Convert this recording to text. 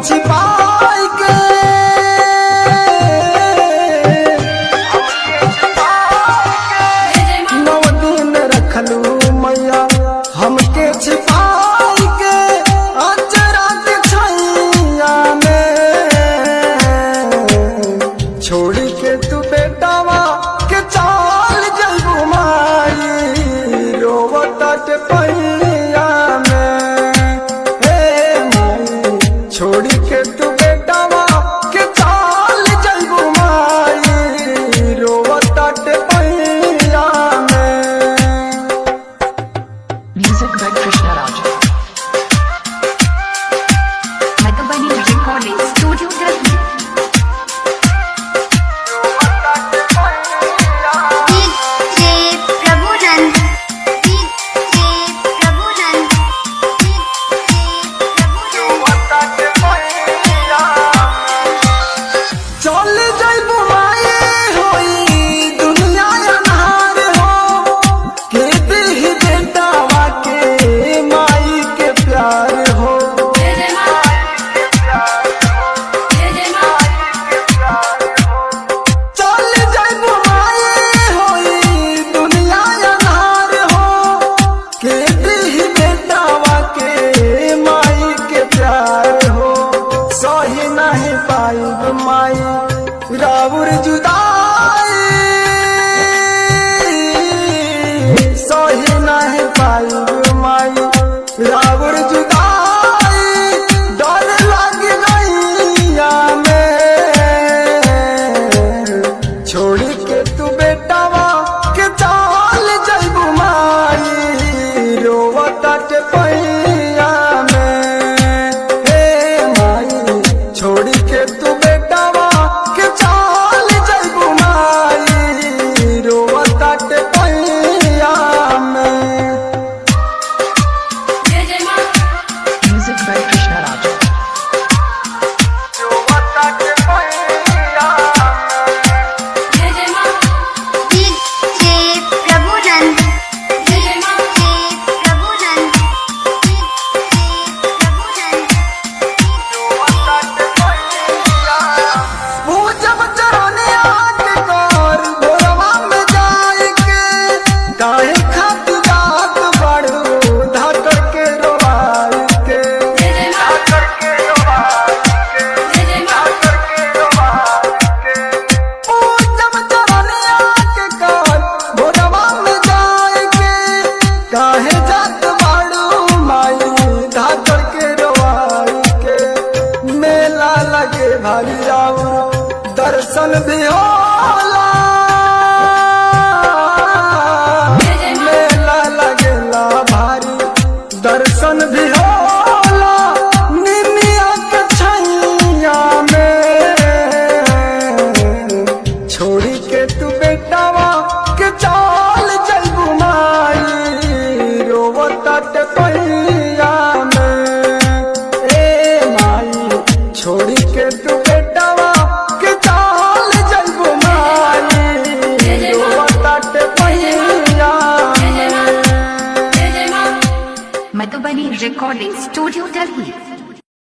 छिपाई के नौ दिन रखलू मैया हमके छिपाई के अजरा के छैया में छोड़ के तू बेटावा के चाल जइबू माई रोवता के पैया में हे माई छोड़ के तू बेटावा के चाल जइबू माई रोवता के पैया में। Music by Krishna Raja. Madhubani Recording Studio Delhi. चल जइबू माई होई दुनिया अनहार हो के दिल बेटावा के माई के प्यार हो। चल जइबू माई होई दुनिया अनहार हो के दिल बेटावा के माई के प्यार हो। सही नहीं पाई माई रावुर जुदाई सही नहीं पाई माई रावुर जुदाई डर लग गैया में छोड़ के तू बेटावा के चाल जइबू माई रोवता के पैया में हे माई छोड़ के तू बेटावा के चाल जइबू माई रोवता के पैया में। Music by Krishna Raja. रोवता के पैया पूजब चरनिया के कर भोरवा में जाए के काहे खात जात बड़ू धाकर के रोवाई के धाकर के रोवाई के धाकर के रोवाई के पूजब चरनिया के कर भोरवा में जाए के काहे जात बड़ू माई धाकर के रोवाई के। मेला लगे भारी जाऊ दर्शन भी होला मेला लगेला भारी दर्शन भी होला निमिया के छैया में छोड़ी के तू बेटावा के चाल जइबू माई रोवता के पैया में ए माई छोड़ी के तू बेटावा के चाल जइबू माई रोवता के पैया में। Madhubani Recording Studio Delhi.